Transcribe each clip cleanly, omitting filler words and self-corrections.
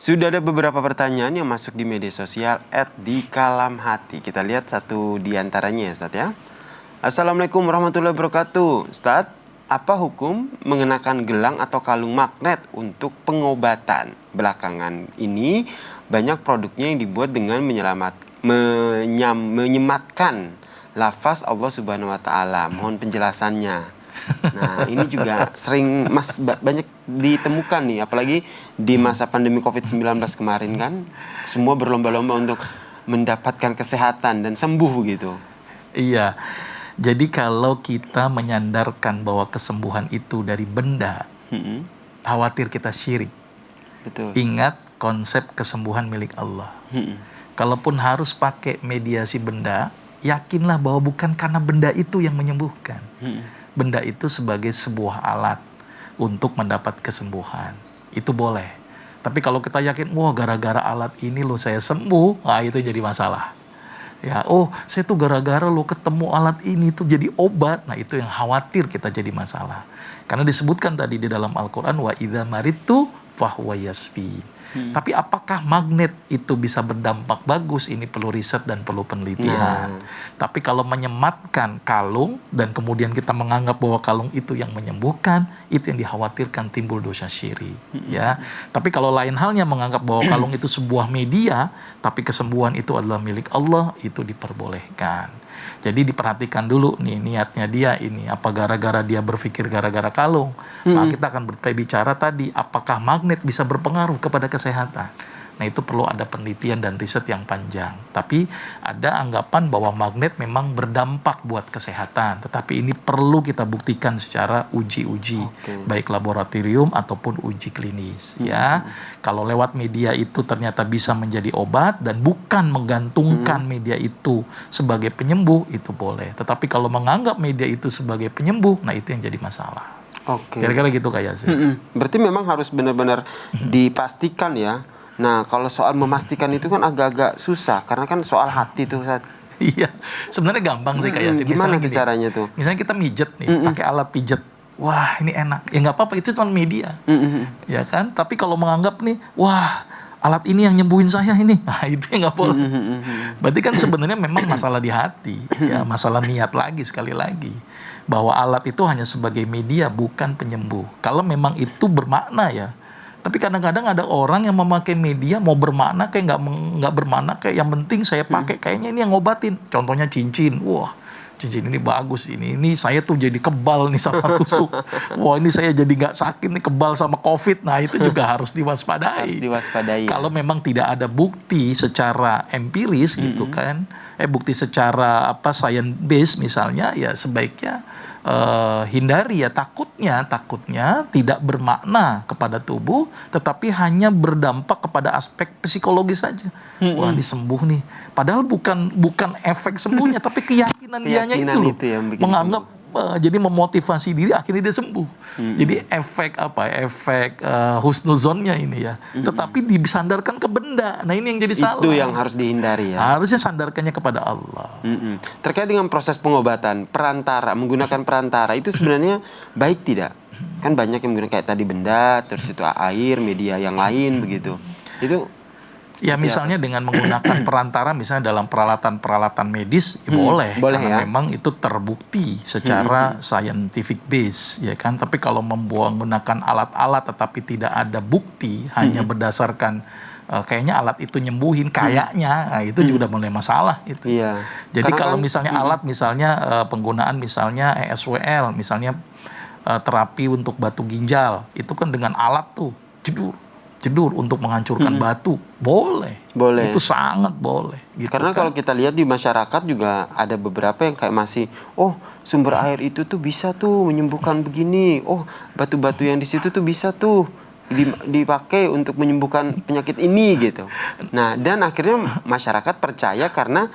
Sudah ada beberapa pertanyaan yang masuk di media sosial @dikalamhati. Kita lihat satu di antaranya ya, Ustaz ya. Assalamualaikum warahmatullahi wabarakatuh. Ustaz, apa hukum mengenakan gelang atau kalung magnet untuk pengobatan? Belakangan ini banyak produknya yang dibuat dengan menyematkan lafaz Allah Subhanahu wa taala. Mohon penjelasannya. Nah, ini juga sering banyak ditemukan nih, apalagi di masa pandemi COVID-19 kemarin kan, semua berlomba-lomba untuk mendapatkan kesehatan dan sembuh gitu. Iya, jadi kalau kita menyandarkan bahwa kesembuhan itu dari benda, khawatir kita syirik. Betul. Ingat konsep kesembuhan milik Allah. Kalaupun harus pakai mediasi benda, yakinlah bahwa bukan karena benda itu yang menyembuhkan. Benda itu sebagai sebuah alat untuk mendapat kesembuhan. Itu boleh. Tapi kalau kita yakin, wah gara-gara alat ini loh saya sembuh, nah itu jadi masalah. Ya, oh saya tuh gara-gara lo ketemu alat ini tuh jadi obat. Nah itu yang khawatir kita jadi masalah. Karena disebutkan tadi di dalam Al-Quran, wa idza maridtu fahuwa yasfi. Tapi apakah magnet itu bisa berdampak bagus? Ini perlu riset dan perlu penelitian. Tapi kalau menyematkan kalung dan kemudian kita menganggap bahwa kalung itu yang menyembuhkan, itu yang dikhawatirkan timbul dosa syirik. Ya. Tapi kalau lain halnya menganggap bahwa kalung itu sebuah media, tapi kesembuhan itu adalah milik Allah, itu diperbolehkan. Jadi diperhatikan dulu nih niatnya dia ini, apa gara-gara dia berpikir gara-gara kalung. Nah kita akan berbicara tadi, apakah magnet bisa berpengaruh kepada kesehatan. Nah itu perlu ada penelitian dan riset yang panjang. Tapi ada anggapan bahwa magnet memang berdampak buat kesehatan. Tetapi ini perlu kita buktikan secara uji-uji, baik laboratorium ataupun uji klinis. Ya, kalau lewat media itu ternyata bisa menjadi obat dan bukan menggantungkan media itu sebagai penyembuh, itu boleh. Tetapi kalau menganggap media itu sebagai penyembuh, nah itu yang jadi masalah. Kira-kira gitu kayak sih. Berarti memang harus benar-benar dipastikan ya. Nah, kalau soal memastikan itu kan agak-agak susah, karena kan soal hati tuh. Iya, sebenarnya gampang sih kayak sih. Gimana tuh caranya tuh? Misalnya kita mijet nih, pakai alat pijet. Wah, ini enak. Ya nggak apa-apa, itu cuma media. Ya kan? Tapi kalau menganggap nih, wah, alat ini yang nyembuhin saya ini. Nah, itu yang nggak boleh. Berarti kan sebenarnya memang masalah di hati. Ya, masalah niat lagi, sekali lagi. Bahwa alat itu hanya sebagai media, bukan penyembuh. Kalau memang itu bermakna ya. Tapi kadang-kadang ada orang yang memakai media mau bermakna kayak nggak bermakna, kayak yang penting saya pakai kayaknya ini yang ngobatin. Contohnya cincin. Wah, cincin ini bagus, ini saya tuh jadi kebal nih sama tusuk. Wah, ini saya jadi nggak sakit nih, kebal sama COVID. Nah itu juga harus diwaspadai. Harus diwaspadai. Kalau memang tidak ada bukti secara empiris gitu kan, bukti secara science based misalnya, ya sebaiknya hindari ya. Takutnya tidak bermakna kepada tubuh, tetapi hanya berdampak kepada aspek psikologis saja. Wah, ini sembuh nih. Padahal bukan efek sembuhnya, tapi keyakinan dianya itu loh. Yang menganggap jadi memotivasi diri, akhirnya dia sembuh. Jadi efek husnuzonnya ini ya. Tetapi disandarkan ke benda. Nah ini yang jadi salah. Itu yang harus dihindari ya. Harusnya sandarkannya kepada Allah. Terkait dengan proses pengobatan, menggunakan perantara itu sebenarnya baik tidak? Kan banyak yang menggunakan kayak tadi benda, terus itu air, media yang lain begitu. Itu ya misalnya dengan menggunakan perantara, misalnya dalam peralatan medis, ya boleh karena ya? Memang itu terbukti secara scientific base, ya kan. Tapi kalau menggunakan alat-alat tetapi tidak ada bukti, hanya berdasarkan kayaknya alat itu nyembuhin, kayaknya, nah itu juga udah mulai masalah itu. Iya. Jadi karena kalau misalnya alat, misalnya penggunaan misalnya ESWL, misalnya terapi untuk batu ginjal, itu kan dengan alat tuh jedur untuk menghancurkan batu, boleh. Itu sangat boleh. Gitu karena kan? kalau kita lihat di masyarakat juga ada beberapa yang kayak masih, sumber air itu tuh bisa tuh menyembuhkan begini, batu-batu yang di situ tuh bisa tuh dipakai untuk menyembuhkan penyakit ini gitu. Nah, dan akhirnya masyarakat percaya karena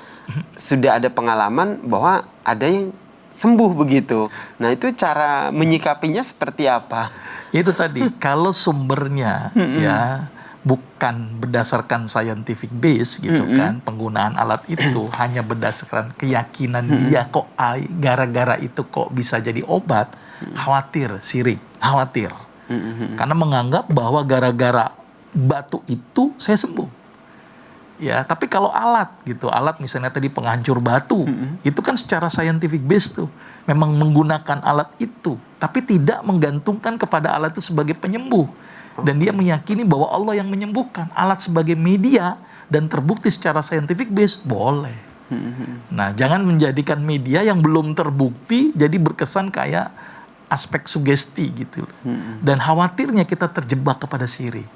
sudah ada pengalaman bahwa ada yang sembuh begitu. Nah, itu cara menyikapinya seperti apa? Itu tadi, kalau sumbernya ya bukan berdasarkan scientific base gitu kan, penggunaan alat itu hanya berdasarkan keyakinan dia kok gara-gara itu kok bisa jadi obat, khawatir syirik, khawatir. Karena menganggap bahwa gara-gara batu itu saya sembuh. Ya, tapi kalau alat gitu, alat misalnya tadi penghancur batu, itu kan secara scientific base tuh, memang menggunakan alat itu, tapi tidak menggantungkan kepada alat itu sebagai penyembuh. Dan dia meyakini bahwa Allah yang menyembuhkan. Alat sebagai media dan terbukti secara scientific base, boleh. Nah, jangan menjadikan media yang belum terbukti jadi berkesan kayak aspek sugesti gitu. Dan khawatirnya kita terjebak kepada syirik.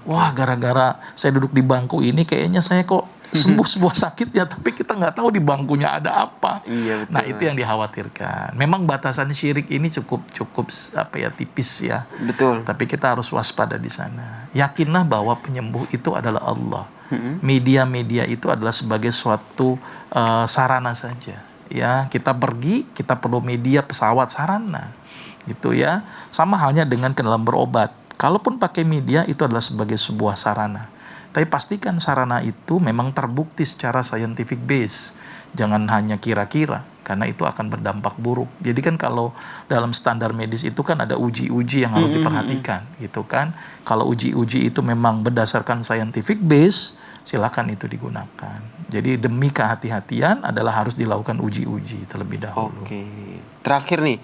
Wah, gara-gara saya duduk di bangku ini kayaknya saya kok sembuh sebuah sakit ya, tapi kita nggak tahu di bangkunya ada apa. Iya, betul. Nah, itu yang dikhawatirkan. Memang batasan syirik ini cukup apa ya, tipis ya. Betul. Tapi kita harus waspada di sana. Yakinlah bahwa penyembuh itu adalah Allah. Media-media itu adalah sebagai suatu sarana saja. Ya, kita pergi, kita perlu media, pesawat, sarana. Gitu ya. Sama halnya dengan ke dalam berobat. Kalaupun pakai media itu adalah sebagai sebuah sarana. Tapi pastikan sarana itu memang terbukti secara scientific base. Jangan hanya kira-kira, karena itu akan berdampak buruk. Jadi kan kalau dalam standar medis itu kan ada uji-uji yang harus diperhatikan, gitu kan. Kalau uji-uji itu memang berdasarkan scientific base, silakan itu digunakan. Jadi demi kehati-hatian adalah harus dilakukan uji-uji terlebih dahulu. Oke. Terakhir nih,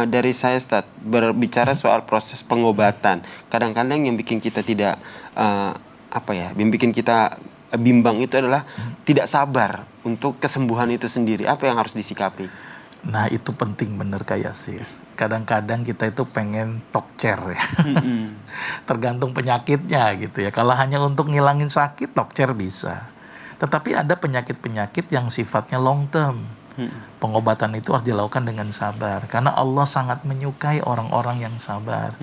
dari saya Ustadz, berbicara soal proses pengobatan. Kadang-kadang yang bikin kita tidak yang bikin kita bimbang itu adalah tidak sabar untuk kesembuhan itu sendiri. Apa yang harus disikapi? Nah, itu penting bener Kak Yasir. Kadang-kadang kita itu pengen tokcer ya. Tergantung penyakitnya gitu ya. Kalau hanya untuk ngilangin sakit, tokcer bisa. Tetapi ada penyakit-penyakit yang sifatnya long term. Pengobatan itu harus dilakukan dengan sabar, karena Allah sangat menyukai orang-orang yang sabar.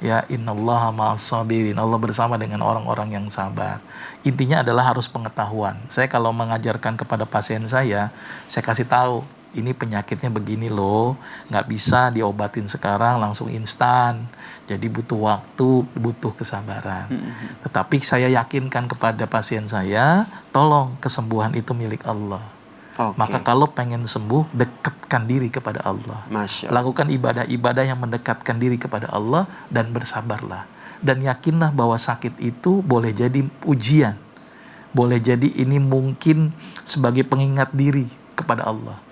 Ya, innallaha ma'as sabirin. Allah bersama dengan orang-orang yang sabar. Intinya adalah harus pengetahuan. Saya kalau mengajarkan kepada pasien saya kasih tahu, ini penyakitnya begini loh, nggak bisa diobatin sekarang langsung instan. Jadi butuh waktu, butuh kesabaran. Tetapi saya yakinkan kepada pasien saya, tolong kesembuhan itu milik Allah. Maka kalau pengen sembuh, dekatkan diri kepada Allah. Lakukan ibadah-ibadah yang mendekatkan diri kepada Allah dan bersabarlah. Dan yakinlah bahwa sakit itu boleh jadi ujian. Boleh jadi ini mungkin sebagai pengingat diri kepada Allah.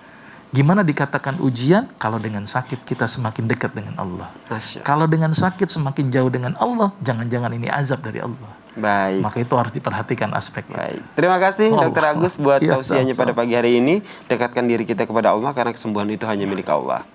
Gimana dikatakan ujian? Kalau dengan sakit kita semakin dekat dengan Allah. Kalau dengan sakit semakin jauh dengan Allah, jangan-jangan ini azab dari Allah. Baik. Maka itu harus diperhatikan aspek itu. Baik. Terima kasih Dr. Agus buat tausiahnya pada pagi hari ini. Dekatkan diri kita kepada Allah karena kesembuhan itu hanya milik Allah.